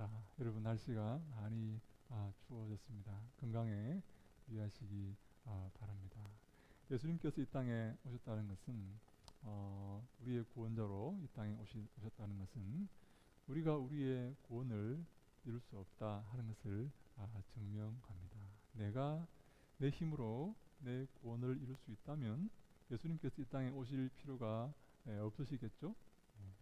반갑습니다. 여러분 날씨가 많이 추워졌습니다. 건강에 유의하시기 바랍니다. 예수님께서 이 땅에 오셨다는 것은 우리의 구원자로 이 땅에 오셨다는 것은 우리가 우리의 구원을 이룰 수 없다 하는 것을 증명합니다. 내가 내 힘으로 내 구원을 이룰 수 있다면 예수님께서 이 땅에 오실 필요가 없으시겠죠?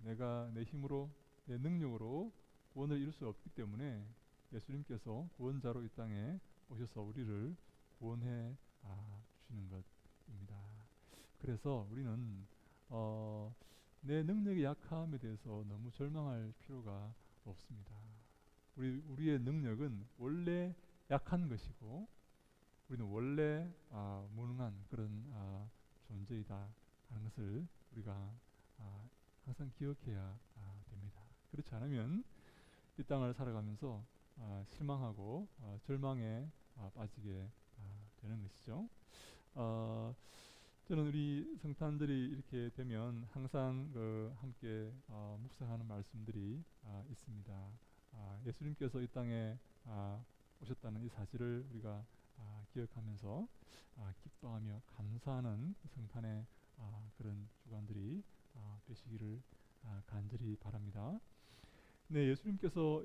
내가 내 힘으로 내 능력으로 구원을 이룰 수 없기 때문에 예수님께서 구원자로 이 땅에 오셔서 우리를 구원해 주시는 것입니다. 그래서 우리는 내 능력의 약함에 대해서 너무 절망할 필요가 없습니다. 우리의 능력은 원래 약한 것이고 우리는 원래 무능한 그런 존재이다 하는 것을 우리가 항상 기억해야 됩니다. 그렇지 않으면 이 땅을 살아가면서 실망하고 절망에 빠지게 되는 것이죠. 저는 우리 성탄절이 이렇게 되면 항상 함께 묵상하는 말씀들이 있습니다. 예수님께서 이 땅에 오셨다는 이 사실을 우리가 기억하면서 기뻐하며 감사하는 성탄의 그런 주간들이 되시기를 간절히 바랍니다. 네, 예수님께서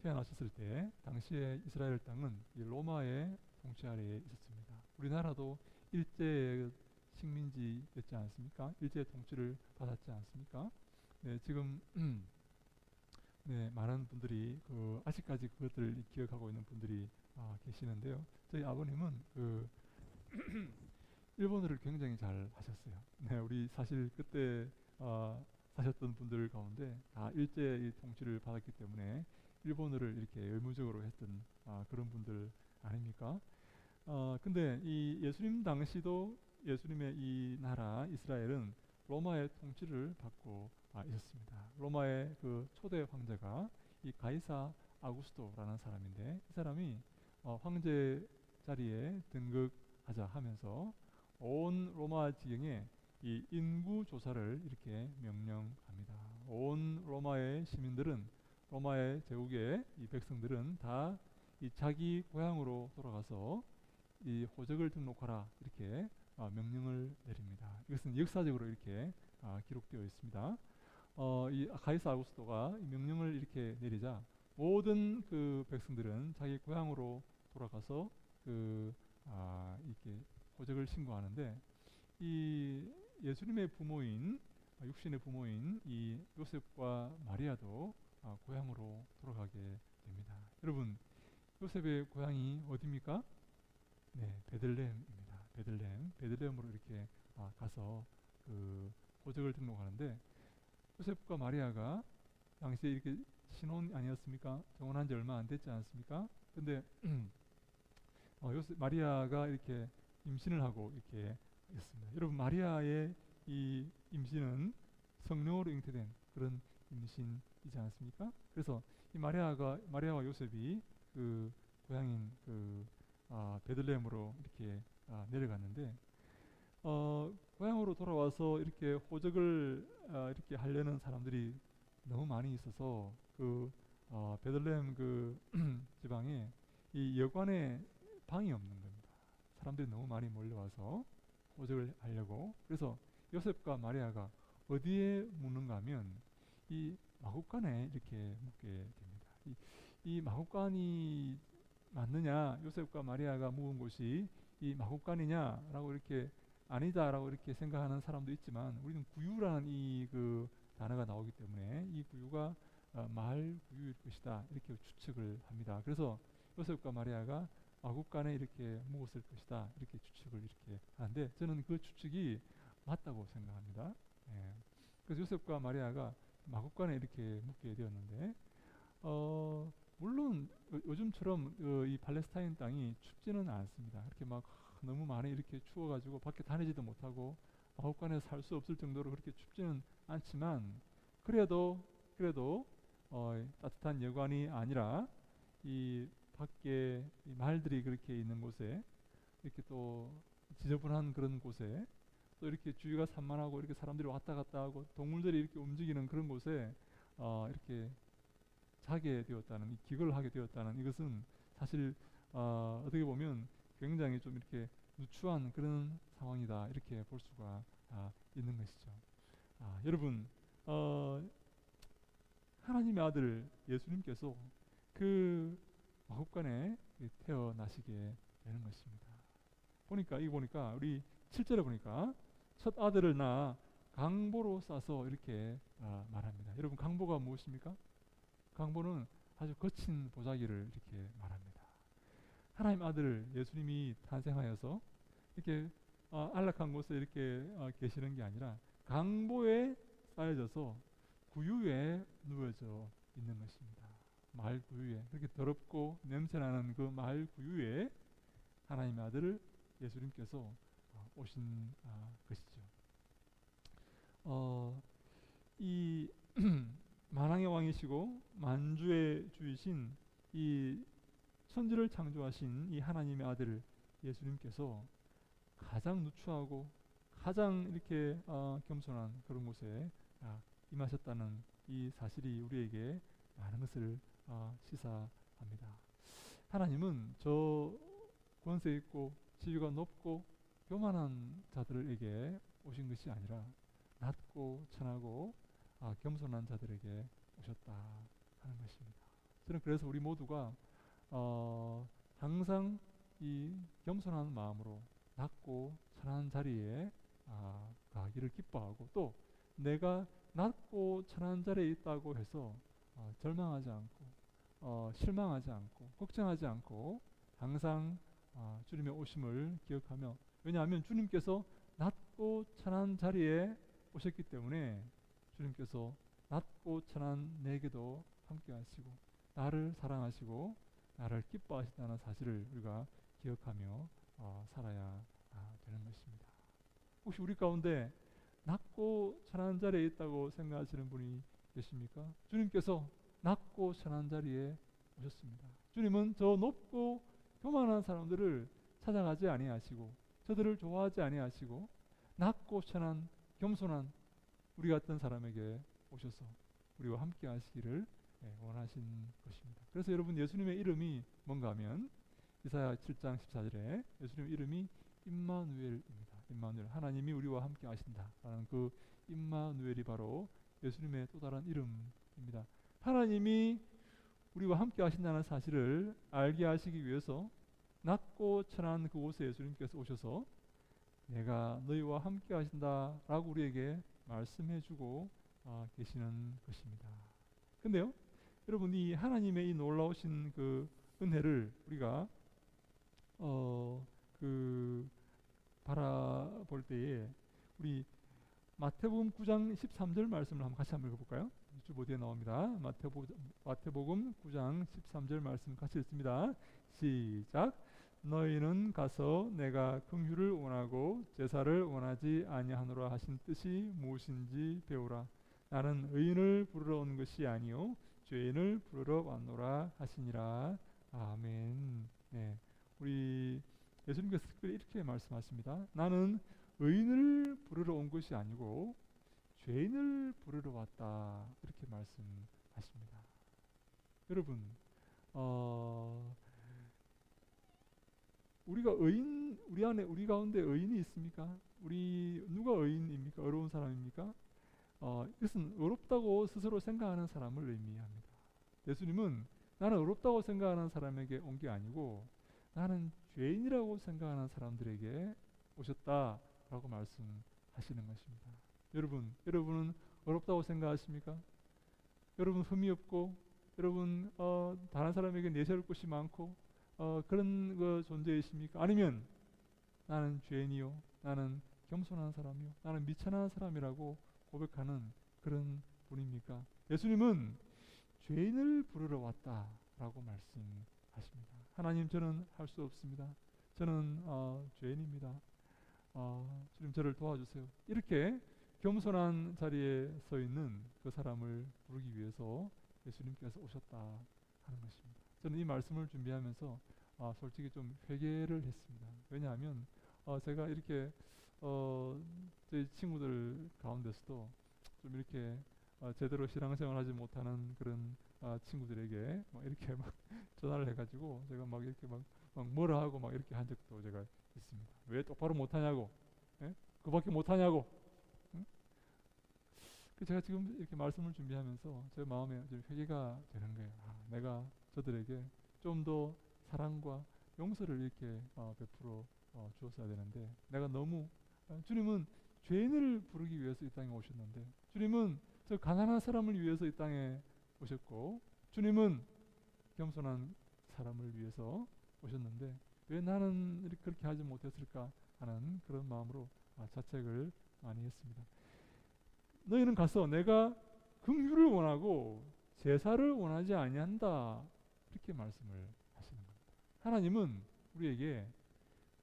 태어나셨을 때 당시에 이스라엘 땅은 이 로마의 통치 아래에 있었습니다. 우리나라도 일제 식민지였지 않습니까? 일제 통치를 받았지 않습니까? 네, 지금 네, 많은 분들이 아직까지 그것들을 기억하고 있는 분들이 계시는데요. 저희 아버님은 일본어를 굉장히 잘 하셨어요. 네, 우리 사실 그때 사셨던 분들 가운데 다 일제의 통치를 받았기 때문에 일본어를 이렇게 의무적으로 했던 그런 분들 아닙니까? 근데 이 예수님 당시도 예수님의 이 나라 이스라엘은 로마의 통치를 받고 있었습니다. 로마의 그 초대 황제가 이 가이사 아구스토라는 사람인데 이 사람이 황제 자리에 등극하자 하면서 온 로마 지경에 이 인구 조사를 이렇게 명령합니다. 온 로마의 시민들은 로마의 제국의 이 백성들은 다 이 자기 고향으로 돌아가서 이 호적을 등록하라 이렇게 명령을 내립니다. 이것은 역사적으로 이렇게 기록되어 있습니다. 이 가이사 아구스토가 이 명령을 이렇게 내리자 모든 그 백성들은 자기 고향으로 돌아가서 이렇게 호적을 신고하는데 이 예수님의 부모인 육신의 부모인 이 요셉과 마리아도 고향으로 돌아가게 됩니다. 여러분 요셉의 고향이 어디입니까? 네, 베들레헴입니다. 베들레헴으로 이렇게 가서 그 호적을 등록하는데 요셉과 마리아가 당시에 이렇게 신혼 아니었습니까? 정혼한 지 얼마 안 됐지 않습니까? 근데 마리아가 이렇게 임신을 하고 이렇게 있습니다. 여러분 마리아의 이 임신은 성령으로 잉태된 그런 임신이지 않습니까? 그래서 이 마리아와 요셉이 그 고향인 베들레헴으로 이렇게 내려갔는데 고향으로 돌아와서 이렇게 호적을 이렇게 하려는 사람들이 너무 많이 있어서 베들레헴 지방에 이 여관에 방이 없는 겁니다. 사람들이 너무 많이 몰려와서 호적을 하려고. 그래서 요셉과 마리아가 어디에 묵는가 하면 이 마구간에 이렇게 묵게 됩니다. 이 마구간이 맞느냐, 요셉과 마리아가 묵은 곳이 이 마구간이냐라고 이렇게 아니다라고 이렇게 생각하는 사람도 있지만 우리는 구유라는 단어가 나오기 때문에 이 구유가 마을 구유일 것이다 이렇게 추측을 합니다. 그래서 요셉과 마리아가 마구간에 이렇게 묵었을 것이다 이렇게 추측을 이렇게 하는데 저는 그 추측이 맞다고 생각합니다. 예. 그래서 요셉과 마리아가 마구간에 이렇게 묵게 되었는데 물론 요즘처럼 이 팔레스타인 땅이 춥지는 않습니다. 이렇게 막 너무 많이 이렇게 추워가지고 밖에 다니지도 못하고 마구간에 살 수 없을 정도로 그렇게 춥지는 않지만 그래도 따뜻한 여관이 아니라 이 밖에 이 말들이 그렇게 있는 곳에 이렇게 또 지저분한 그런 곳에 또 이렇게 주위가 산만하고 이렇게 사람들이 왔다 갔다 하고 동물들이 이렇게 움직이는 그런 곳에 이렇게 자게 되었다는, 이 기거를 하게 되었다는 이것은 사실 어떻게 보면 굉장히 좀 이렇게 누추한 그런 상황이다, 이렇게 볼 수가 있는 것이죠. 여러분, 어, 하나님의 아들 예수님께서 그 마국간에 태어나시게 되는 것입니다. 보니까 우리 7절에 보니까 첫 아들을 낳아 강보로 싸서 이렇게 말합니다. 여러분, 강보가 무엇입니까? 강보는 아주 거친 보자기를 이렇게 말합니다. 하나님 아들 예수님이 탄생하여서 이렇게 안락한 곳에 이렇게 계시는 게 아니라 강보에 쌓여져서 구유에 누워져 있는 것입니다. 마을 구유에, 그렇게 더럽고 냄새나는 그 마을 구유에 하나님의 아들 예수님께서 오신 것이죠. 이 만왕의 왕이시고 만주의 주이신 이 천지를 창조하신 이 하나님의 아들 예수님께서 가장 누추하고 가장 이렇게 겸손한 그런 곳에 임하셨다는 이 사실이 우리에게 많은 것을 시사합니다. 하나님은 저 권세 있고 지위가 높고 교만한 자들에게 오신 것이 아니라 낮고 천하고 겸손한 자들에게 오셨다 하는 것입니다. 저는 그래서 우리 모두가 항상 이 겸손한 마음으로 낮고 천한 자리에 가기를 기뻐하고, 또 내가 낮고 천한 자리에 있다고 해서 절망하지 않고 실망하지 않고 걱정하지 않고 항상 주님의 오심을 기억하며, 왜냐하면 주님께서 낮고 천한 자리에 오셨기 때문에 주님께서 낮고 천한 내게도 함께 하시고 나를 사랑하시고 나를 기뻐하신다는 사실을 우리가 기억하며 살아야 되는 것입니다. 혹시 우리 가운데 낮고 천한 자리에 있다고 생각하시는 분이 계십니까? 주님께서 낮고 천한 자리에 오셨습니다. 주님은 저 높고 교만한 사람들을 찾아가지 아니하시고 저들을 좋아하지 아니하시고 낮고 천한 겸손한 우리 같은 사람에게 오셔서 우리와 함께 하시기를 원하신 것입니다. 그래서 여러분, 예수님의 이름이 뭔가 하면 이사야 7장 14절에 예수님의 이름이 임마누엘입니다. 임마누엘, 하나님이 우리와 함께 하신다라는 그 임마누엘이 바로 예수님의 또 다른 이름입니다. 하나님이 우리와 함께 하신다는 사실을 알게 하시기 위해서 낮고 천한 그곳에 예수님께서 오셔서 내가 너희와 함께 하신다라고 우리에게 말씀해주고 계시는 것입니다. 근데요, 여러분, 이 하나님의 이 놀라우신 그 은혜를 우리가 바라볼 때에 우리 마태복음 9장 13절 말씀을 같이 한번 읽어볼까요? 주보기에 나옵니다. 마태복음 9장 13절 말씀 같이 읽습니다. 시작. 너희는 가서 내가 긍휼을 원하고 제사를 원하지 아니하노라 하신 뜻이 무엇인지 배우라. 나는 의인을 부르러 온 것이 아니요 죄인을 부르러 왔노라 하시니라. 아멘. 네, 우리 예수님께서 특별히 이렇게 말씀하십니다. 나는 의인을 부르러 온 것이 아니고 죄인을 부르러 왔다, 이렇게 말씀하십니다. 여러분, 우리 가운데 의인이 있습니까? 누가 의인입니까? 어려운 사람입니까? 이것은 어렵다고 스스로 생각하는 사람을 의미합니다. 예수님은 나는 어렵다고 생각하는 사람에게 온 게 아니고 나는 죄인이라고 생각하는 사람들에게 오셨다라고 말씀하시는 것입니다. 여러분은 어렵다고 생각하십니까? 여러분 흠이 없고, 여러분 다른 사람에게 내세울 것이 많고 그런 존재이십니까? 아니면 나는 죄인이요, 나는 겸손한 사람이요, 나는 미천한 사람이라고 고백하는 그런 분입니까? 예수님은 죄인을 부르러 왔다라고 말씀하십니다. 하나님, 저는 할 수 없습니다. 저는 죄인입니다. 주님, 저를 도와주세요. 이렇게 겸손한 자리에 서 있는 그 사람을 부르기 위해서 예수님께서 오셨다 하는 것입니다. 저는 이 말씀을 준비하면서 솔직히 좀 회개를 했습니다. 왜냐하면 제가 이렇게 저희 친구들 가운데서도 좀 이렇게 제대로 신앙생활 하지 못하는 그런 친구들에게 막 이렇게 막 전화를 해가지고 제가 막 이렇게 막 뭐라 하고 막 이렇게 한 적도 제가 있습니다. 왜 똑바로 못하냐고, 예? 그밖에 못하냐고. 응? 제가 지금 이렇게 말씀을 준비하면서 제 마음에 좀 회개가 되는 거예요. 내가 저들에게 좀 더 사랑과 용서를 이렇게 베풀어 주었어야 되는데 내가 너무 주님은 죄인을 부르기 위해서 이 땅에 오셨는데 주님은 저 가난한 사람을 위해서 이 땅에 오셨고 주님은 겸손한 사람을 위해서 오셨는데 왜 나는 이렇게 그렇게 하지 못했을까 하는 그런 마음으로 자책을 많이 했습니다. 너희는 가서 내가 긍휼을 원하고 제사를 원하지 아니한다 이렇게 말씀을 하시는 겁니다. 하나님은 우리에게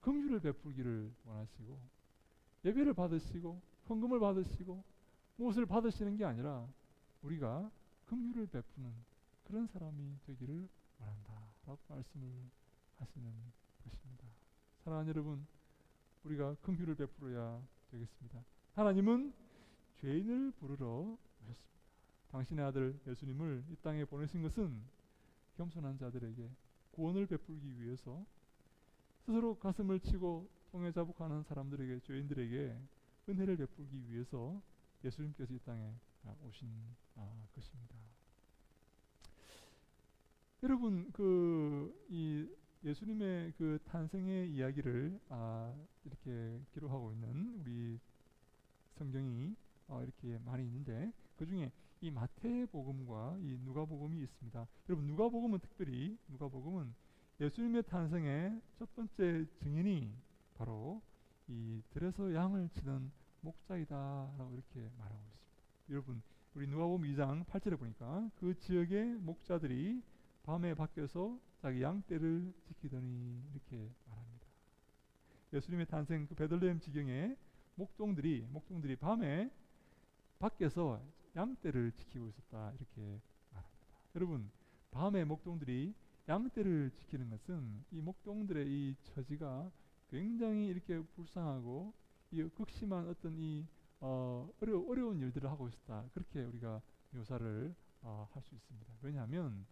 긍휼을 베풀기를 원하시고 예배를 받으시고 헌금을 받으시고 무엇을 받으시는 게 아니라 우리가 긍휼을 베푸는 그런 사람이 되기를 원한다라고 말씀을 하시는 것입니다. 사랑하는 여러분, 우리가 긍휼을 베풀어야 되겠습니다. 하나님은 죄인을 부르러 오셨습니다. 당신의 아들 예수님을 이 땅에 보내신 것은 겸손한 자들에게 구원을 베풀기 위해서 스스로 가슴을 치고 통에 자복하는 사람들에게 죄인들에게 은혜를 베풀기 위해서 예수님께서 이 땅에 오신 것입니다. 여러분 이 예수님의 그 탄생의 이야기를 이렇게 기록하고 있는 우리 성경이 이렇게 많이 있는데 그 중에 이 마태복음과 이 누가복음이 있습니다. 여러분 누가복음은 특별히 누가복음은 예수님의 탄생의 첫 번째 증인이 바로 이 들에서 양을 치는 목자이다라고 이렇게 말하고 있습니다. 여러분 우리 누가복음 2장 8절에 보니까 그 지역의 목자들이 밤에 밖에서 자기 양떼를 지키더니 이렇게 말합니다. 예수님의 탄생 그 베들레헴 지경에 목동들이 밤에 밖에서 양떼를 지키고 있었다 이렇게 말합니다. 여러분 밤에 목동들이 양떼를 지키는 것은 이 목동들의 이 처지가 굉장히 이렇게 불쌍하고 이 극심한 어떤 이 어려운 일들을 하고 있었다 그렇게 우리가 묘사를 할 수 있습니다. 왜냐하면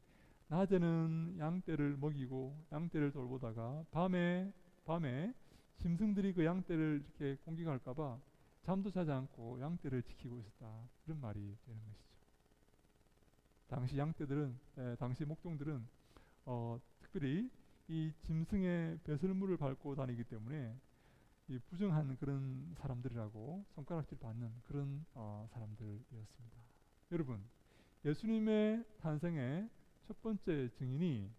낮에는 양떼를 먹이고 양떼를 돌보다가 밤에 짐승들이 그 양떼를 이렇게 공격할까봐 잠도 자지 않고 양떼를 지키고 있었다 이런 말이 되는 것이죠. 당시 목동들은 특별히 이 짐승의 배설물을 밟고 다니기 때문에 이 부정한 그런 사람들이라고 손가락질 받는 그런 사람들이었습니다. 여러분 예수님의 탄생의 첫 번째 증인이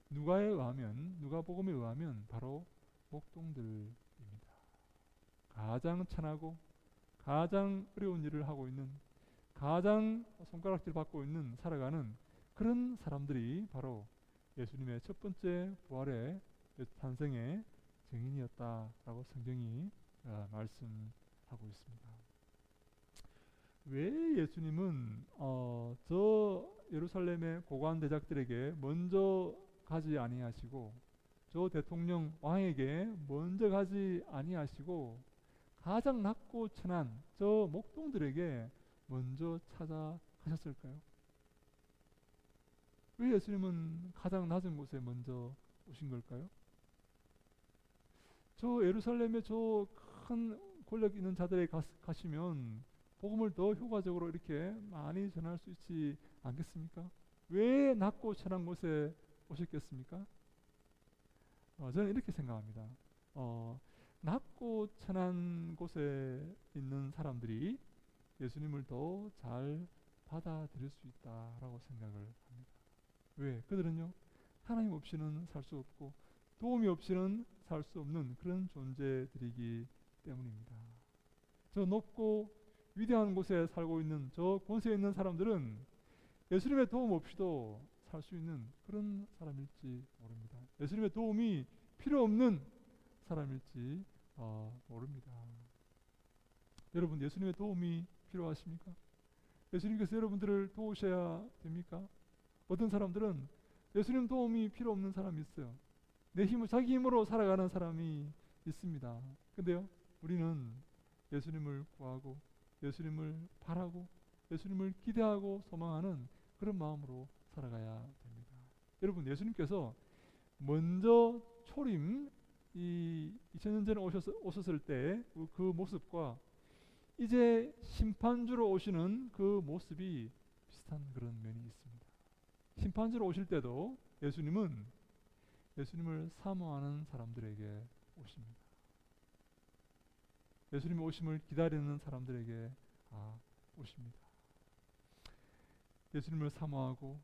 누가복음에 의하면 바로 목동들입니다. 가장 천하고 가장 어려운 일을 하고 있는 가장 손가락질 받고 있는 살아가는 그런 사람들이 바로 예수님의 첫 번째 부활의 탄생의 증인이었다라고 성경이 말씀하고 있습니다. 왜 예수님은 저 예루살렘의 고관 대작들에게 먼저 가지 아니하시고 저 대통령 왕에게 먼저 가지 아니하시고 가장 낮고 천한 저 목동들에게 먼저 찾아가셨을까요? 왜 예수님은 가장 낮은 곳에 먼저 오신 걸까요? 저 예루살렘에 저 큰 권력 있는 자들에게 가시면 복음을 더 효과적으로 이렇게 많이 전할 수 있지 않겠습니까? 왜 낮고 천한 곳에 오셨겠습니까? 저는 이렇게 생각합니다. 낮고 천한 곳에 있는 사람들이 예수님을 더 잘 받아들일 수 있다라고 생각을 합니다. 왜? 그들은요 하나님 없이는 살 수 없고 도움이 없이는 살 수 없는 그런 존재들이기 때문입니다. 저 높고 위대한 곳에 살고 있는 저 권세 있는 사람들은 예수님의 도움 없이도 살 수 있는 그런 사람일지 모릅니다. 예수님의 도움이 필요 없는 사람일지 모릅니다. 여러분 예수님의 도움이 필요하십니까? 예수님께서 여러분들을 도우셔야 됩니까? 어떤 사람들은 예수님 도움이 필요 없는 사람이 있어요. 자기 힘으로 살아가는 사람이 있습니다. 근데요 우리는 예수님을 구하고 예수님을 바라고 예수님을 기대하고 소망하는 그런 마음으로 살아가야 됩니다. 여러분, 예수님께서 먼저 초림, 이 2000년 전에 오셨을 때 그 모습과 이제 심판주로 오시는 그 모습이 비슷한 그런 면이 있습니다. 심판주로 오실 때도 예수님을 사모하는 사람들에게 오십니다. 예수님의 오심을 기다리는 사람들에게 오십니다. 예수님을 사모하고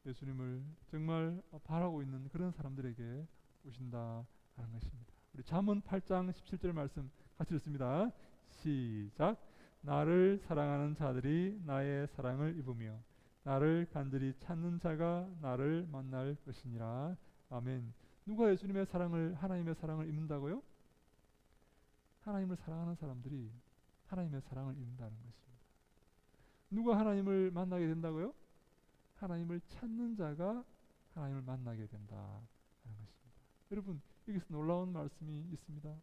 예수님을 정말 바라고 있는 그런 사람들에게 오신다 하는 것입니다. 우리 잠언 8장 17절 말씀 같이 읽습니다. 시작. 나를 사랑하는 자들이 나의 사랑을 입으며 나를 간절히 찾는 자가 나를 만날 것이니라. 아멘. 누가 예수님의 사랑을, 하나님의 사랑을 입는다고요? 하나님을 사랑하는 사람들이 하나님의 사랑을 입는다는 것입니다. 누가 하나님을 만나게 된다고요? 하나님을 찾는 자가 하나님을 만나게 된다 하는 것입니다. 여러분, 여기서 놀라운 말씀이 있습니다.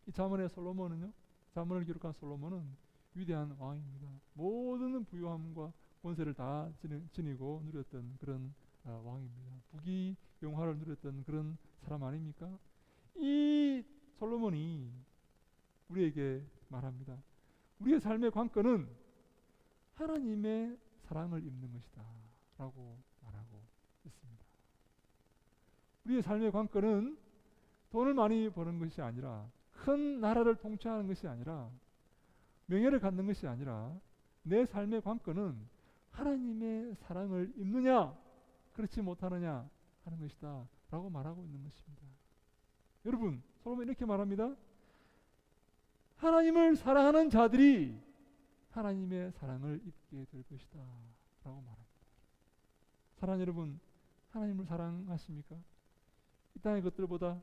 이 잠언의 솔로몬은요, 잠언을 기록한 솔로몬은 위대한 왕입니다. 모든 부유함과 권세를 다 지니고 누렸던 그런 왕입니다. 부귀영화를 누렸던 그런 사람 아닙니까? 이 솔로몬이 우리에게 말합니다. 우리의 삶의 관건은 하나님의 사랑을 입는 것이다 라고 말하고 있습니다. 우리의 삶의 관건은 돈을 많이 버는 것이 아니라, 큰 나라를 통치하는 것이 아니라, 명예를 갖는 것이 아니라, 내 삶의 관건은 하나님의 사랑을 입느냐 그렇지 못하느냐 하는 것이다 라고 말하고 있는 것입니다. 여러분, 솔로몬이 이렇게 말합니다. 하나님을 사랑하는 자들이 하나님의 사랑을 입게 될 것이다 라고 말합니다. 사랑하는 여러분, 하나님을 사랑하십니까? 이 땅의 것들보다,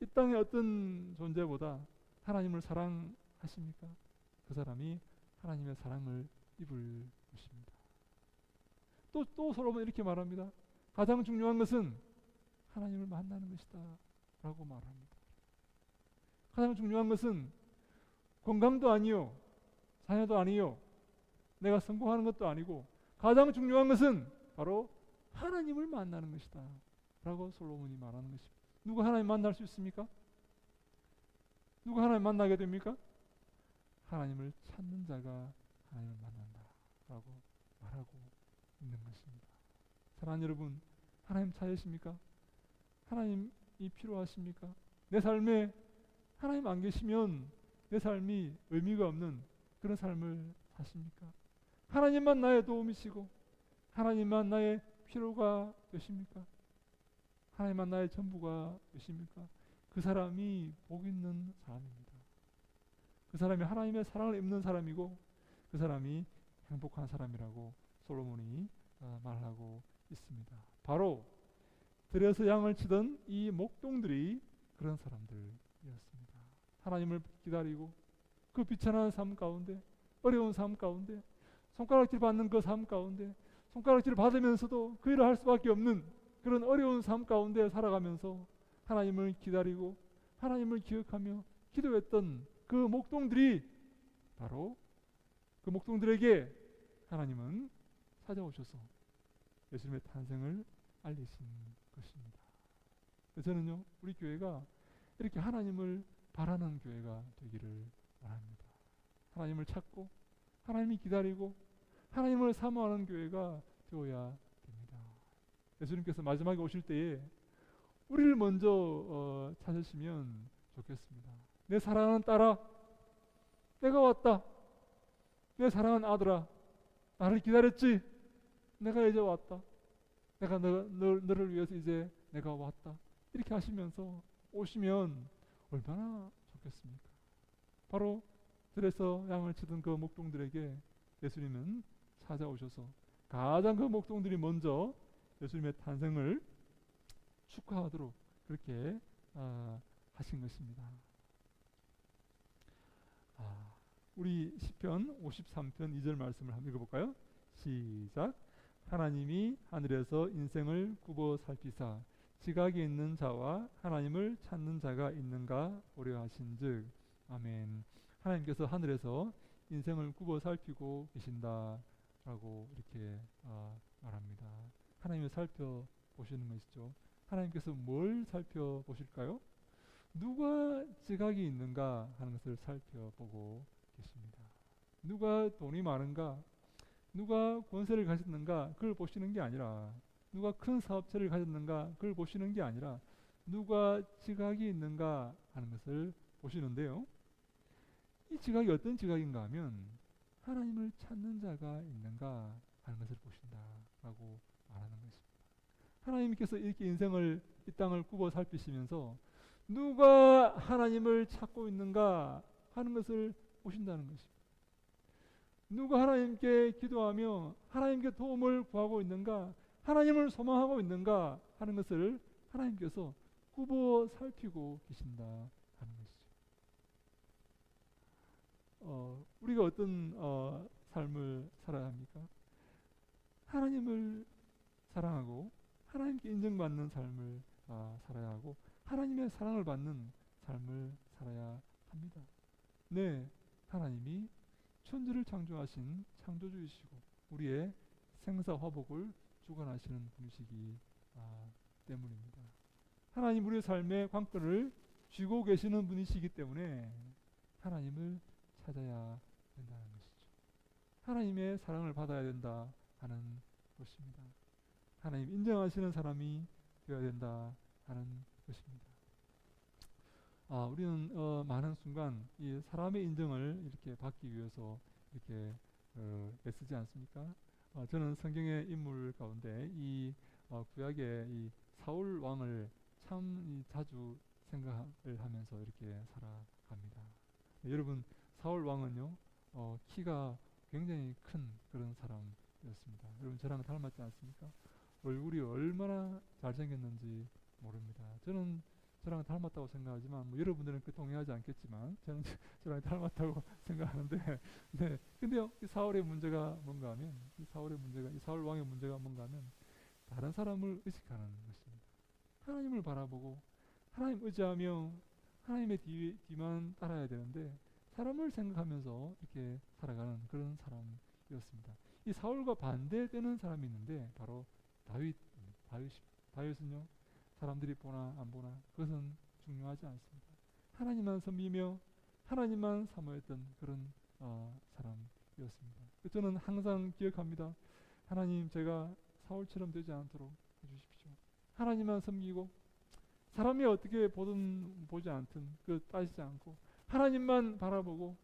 이 땅의 어떤 존재보다 하나님을 사랑하십니까? 그 사람이 하나님의 사랑을 입을 것입니다. 또 솔로몬은 이렇게 말합니다. 가장 중요한 것은 하나님을 만나는 것이다 라고 말합니다. 가장 중요한 것은 건강도 아니요, 자녀도 아니요, 내가 성공하는 것도 아니고, 가장 중요한 것은 바로 하나님을 만나는 것이다 라고 솔로몬이 말하는 것입니다. 누가 하나님 만날 수 있습니까? 누가 하나님 만나게 됩니까? 하나님을 찾는 자가 하나님을 만난다 라고 말하고 있는 것입니다. 사랑하는 여러분, 하나님 찾으십니까? 하나님이 필요하십니까? 내 삶에 하나님 안 계시면 내 삶이 의미가 없는 그런 삶을 사십니까? 하나님만 나의 도움이시고 하나님만 나의 필요가 되십니까? 하나님만 나의 전부가 되십니까? 그 사람이 복 있는 사람입니다. 그 사람이 하나님의 사랑을 입는 사람이고 그 사람이 행복한 사람이라고 솔로몬이 말하고 있습니다. 바로 들에서 양을 치던 이 목동들이 그런 사람들이었습니다. 하나님을 기다리고 그 비천한 삶 가운데, 어려운 삶 가운데, 손가락질 받는 그 삶 가운데, 손가락질을 받으면서도 그 일을 할 수밖에 없는 그런 어려운 삶 가운데 살아가면서 하나님을 기다리고 하나님을 기억하며 기도했던 그 목동들이, 바로 그 목동들에게 하나님은 찾아오셔서 예수님의 탄생을 알리신 것입니다. 저는요, 우리 교회가 이렇게 하나님을 바라는 교회가 되기를 원합니다. 하나님을 찾고 하나님을 기다리고 하나님을 사모하는 교회가 되어야 됩니다. 예수님께서 마지막에 오실 때에 우리를 먼저 찾으시면 좋겠습니다. 내 사랑하는 딸아, 내가 왔다. 내 사랑하는 아들아, 나를 기다렸지? 내가 이제 왔다. 내가 너를 위해서 이제 내가 왔다. 이렇게 하시면서 오시면 얼마나 좋겠습니까? 바로 들에서 양을 치던 그 목동들에게 예수님은 찾아오셔서 가장 그 목동들이 먼저 예수님의 탄생을 축하하도록 그렇게 하신 것입니다. 우리 시편 53편 2절 말씀을 한번 읽어볼까요? 시작. 하나님이 하늘에서 인생을 굽어 살피사 지각이 있는 자와 하나님을 찾는 자가 있는가 보려 하신즉. 아멘. 하나님께서 하늘에서 인생을 굽어 살피고 계신다라고 이렇게 말합니다. 하나님을 살펴보시는 것이죠. 하나님께서 뭘 살펴보실까요? 누가 지각이 있는가 하는 것을 살펴보고 계십니다. 누가 돈이 많은가, 누가 권세를 가졌는가 그걸 보시는 게 아니라, 누가 큰 사업체를 가졌는가 그걸 보시는 게 아니라 누가 지각이 있는가 하는 것을 보시는데요. 이 지각이 어떤 지각인가 하면 하나님을 찾는 자가 있는가 하는 것을 보신다라고 말하는 것입니다. 하나님께서 이렇게 인생을, 이 땅을 굽어 살피시면서 누가 하나님을 찾고 있는가 하는 것을 보신다는 것입니다. 누가 하나님께 기도하며 하나님께 도움을 구하고 있는가, 하나님을 소망하고 있는가 하는 것을 하나님께서 굽어 살피고 계신다 하는 것이죠. 우리가 어떤 삶을 살아야 합니까? 하나님을 사랑하고 하나님께 인정받는 삶을 살아야 하고 하나님의 사랑을 받는 삶을 살아야 합니다. 네, 하나님이 천지를 창조하신 창조주이시고 우리의 생사화복을 주관하시는 분이시기 때문입니다. 하나님 우리의 삶의 관건을 쥐고 계시는 분이시기 때문에 하나님을 찾아야 된다는 것이죠. 하나님의 사랑을 받아야 된다 하는 것입니다. 하나님 인정하시는 사람이 되어야 된다 하는 것입니다. 우리는 많은 순간 이 사람의 인정을 이렇게 받기 위해서 이렇게 애쓰지 않습니까? 저는 성경의 인물 가운데 이 구약의 이 사울 왕을 참 자주 생각을 하면서 이렇게 살아갑니다. 여러분, 사울 왕은요 키가 굉장히 큰 그런 사람이었습니다. 여러분 저랑 닮았지 않습니까? 얼굴이 얼마나 잘생겼는지 모릅니다. 저는 저랑 닮았다고 생각하지만 여러분들은 그 동의하지 않겠지만 저는 저랑 닮았다고 생각하는데 네. 근데요 이 사울의 문제가 뭔가 하면 이 사울 왕의 문제가 뭔가 하면 다른 사람을 의식하는 것입니다. 하나님을 바라보고 하나님 의지하며 하나님의 뒤만 따라야 되는데 사람을 생각하면서 이렇게 살아가는 그런 사람이었습니다. 이 사울과 반대되는 사람이 있는데 바로 다윗은요 사람들이 보나 안 보나 그것은 중요하지 않습니다. 하나님만 섬기며 하나님만 사모했던 그런 사람이었습니다. 저는 항상 기억합니다. 하나님 제가 사울처럼 되지 않도록 해주십시오. 하나님만 섬기고 사람이 어떻게 보든 보지 않든 그 따지지 않고 하나님만 바라보고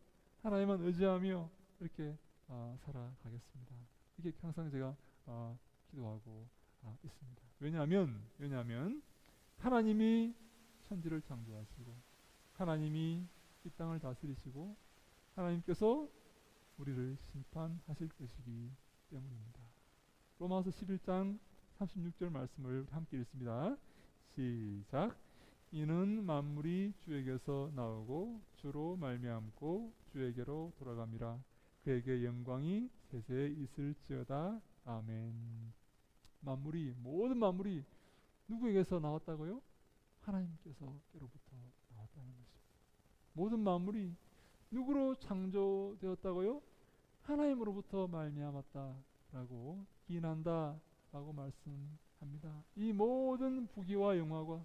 하나님만 의지하며 이렇게 살아가겠습니다. 이게 항상 제가 기도하고 있습니다. 왜냐하면 하나님이 천지를 창조하시고 하나님이 이 땅을 다스리시고 하나님께서 우리를 심판하실 것이기 때문입니다. 로마서 11장 36절 말씀을 함께 읽습니다. 시작. 이는 만물이 주에게서 나오고 주로 말미암고 주에게로 돌아갑니다. 그에게 영광이 세세에 있을지어다. 아멘. 모든 만물이 누구에게서 나왔다고요? 하나님께서로부터 나왔다는 것입니다. 모든 만물이 누구로 창조되었다고요? 하나님으로부터 말미암았다라고 기인한다라고 말씀합니다. 이 모든 부귀와 영화가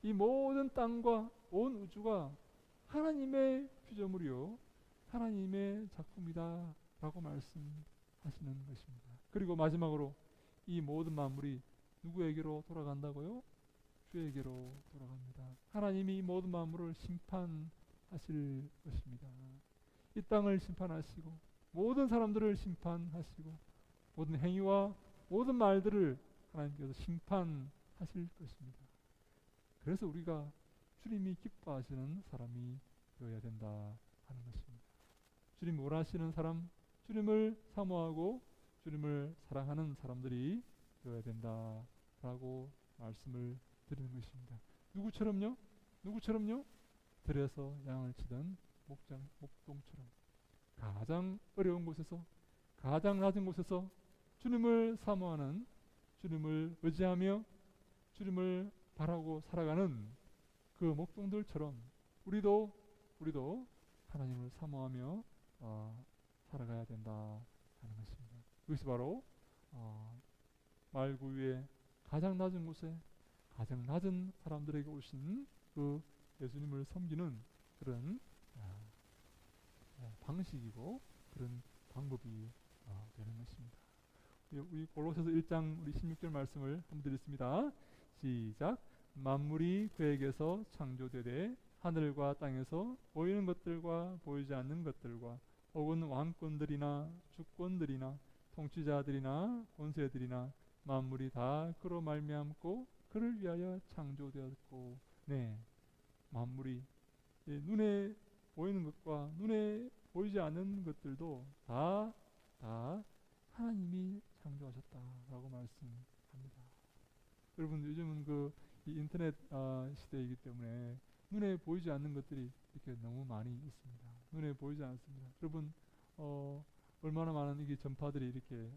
이 모든 땅과 온 우주가 하나님의 피조물이요 하나님의 작품이다라고 말씀하시는 것입니다. 그리고 마지막으로 이 모든 만물이 누구에게로 돌아간다고요? 주에게로 돌아갑니다. 하나님이 이 모든 만물을 심판하실 것입니다. 이 땅을 심판하시고 모든 사람들을 심판하시고 모든 행위와 모든 말들을 하나님께서 심판하실 것입니다. 그래서 우리가 주님이 기뻐하시는 사람이 되어야 된다 하는 것입니다. 주님 원하시는 사람, 주님을 사모하고 주님을 사랑하는 사람들이 되어야 된다라고 말씀을 드리는 것입니다. 누구처럼요? 들에서 양을 치던 목동처럼 가장 어려운 곳에서 가장 낮은 곳에서 주님을 사모하는 주님을 의지하며 주님을 바라고 살아가는 그 목동들처럼 우리도 하나님을 사모하며 살아가야 된다 하는 것입니다. 그것이 바로 말구 위에 가장 낮은 곳에 가장 낮은 사람들에게 오신 그 예수님을 섬기는 그런 방식이고 그런 방법이 되는 것입니다. 우리 골로새서 1장 우리 16절 말씀을 한번 드리겠습니다. 시작. 만물이 그에게서 창조되되 하늘과 땅에서 보이는 것들과 보이지 않는 것들과 혹은 왕권들이나 주권들이나 통치자들이나 권세들이나 만물이 다 그로 말미암고 그를 위하여 창조되었고. 네, 만물이 눈에 보이는 것과 눈에 보이지 않는 것들도 다 하나님이 창조하셨다라고 말씀합니다. 여러분 요즘은 이 인터넷 시대이기 때문에 눈에 보이지 않는 것들이 이렇게 너무 많이 있습니다. 눈에 보이지 않습니다. 여러분 얼마나 많은 이게 전파들이 이렇게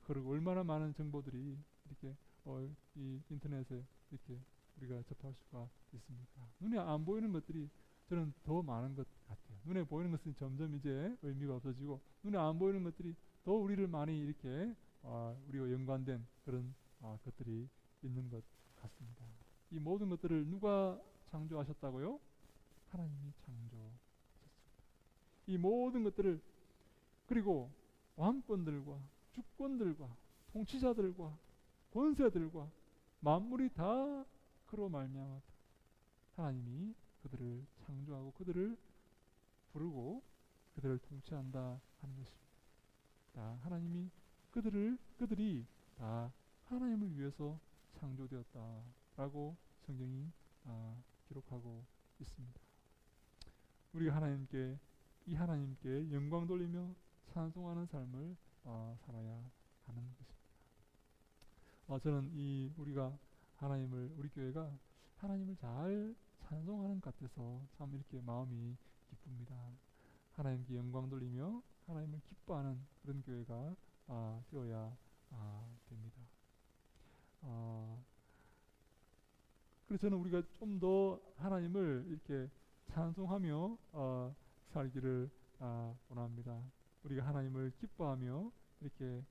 흐르고 얼마나 많은 정보들이 이렇게 이 인터넷에 이렇게 우리가 접할 수가 있습니까? 눈에 안 보이는 것들이 저는 더 많은 것 같아요. 눈에 보이는 것은 점점 이제 의미가 없어지고 눈에 안 보이는 것들이 더 우리를 많이 이렇게 우리와 연관된 그런 것들이 있는 것 같습니다. 이 모든 것들을 누가 창조하셨다고요? 하나님이 창조하셨습니다. 이 모든 것들을 그리고 왕권들과 주권들과 통치자들과 권세들과 만물이 다 그로 말미암아 하나님이 그들을 창조하고 그들을 부르고 그들을 통치한다 하는 것입니다. 다 하나님이 그들이 다 하나님을 위해서 창조되었다라고 성경이 기록하고 있습니다. 우리가 이 하나님께 영광 돌리며 찬송하는 삶을 살아야 하는 것입니다. 저는 우리가 우리 교회가 하나님을 잘 찬송하는 것 같아서 참 이렇게 마음이 기쁩니다. 하나님께 영광 돌리며 하나님을 기뻐하는 그런 교회가 되어야 됩니다. 그래서 저는 우리가 좀 더 하나님을 이렇게 찬송하며 살기를 원합니다. 우리가 하나님을 기뻐하며 이렇게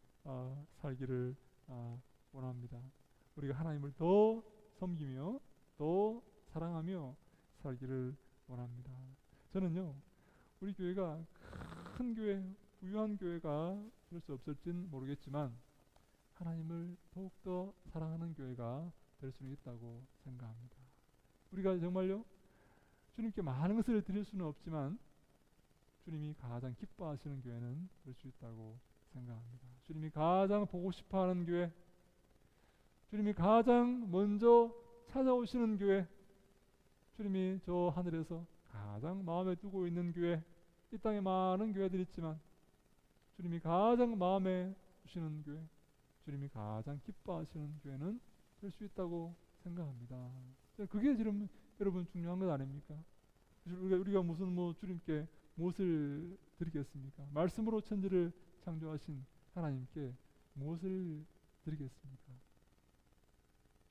살기를 원합니다. 우리가 하나님을 더 섬기며 더 사랑하며 살기를 원합니다. 저는요 우리 교회가 큰 교회, 부유한 교회가 될 수 없을진 모르겠지만 하나님을 더욱더 사랑하는 교회가 될 수는 있다고 생각합니다. 우리가 정말요 주님께 많은 것을 드릴 수는 없지만 주님이 가장 기뻐하시는 교회는 될 수 있다고 생각합니다. 주님이 가장 보고 싶어하는 교회, 주님이 가장 먼저 찾아오시는 교회, 주님이 저 하늘에서 가장 마음에 두고 있는 교회, 이 땅에 많은 교회들이 있지만 주님이 가장 마음에 두시는 교회, 주님이 가장 기뻐하시는 교회는 될 수 있다고 생각합니다. 그게 지금 여러분 중요한 것 아닙니까? 우리가 무슨 주님께 무엇을 드리겠습니까? 말씀으로 천지를 창조하신 하나님께 무엇을 드리겠습니까?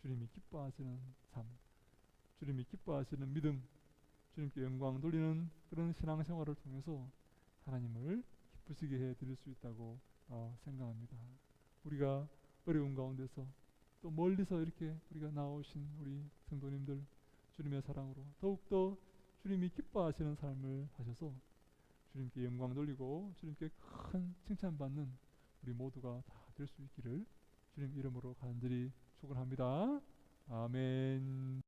주님이 기뻐하시는 삶, 주님이 기뻐하시는 믿음, 주님께 영광 돌리는 그런 신앙생활을 통해서 하나님을 기쁘시게 해드릴 수 있다고 생각합니다. 우리가 어려운 가운데서 또 멀리서 이렇게 우리가 나오신 우리 성도님들 주님의 사랑으로 더욱더 주님이 기뻐하시는 삶을 하셔서 주님께 영광 돌리고 주님께 큰 칭찬받는 우리 모두가 다 될 수 있기를 주님 이름으로 간절히 축원합니다. 아멘.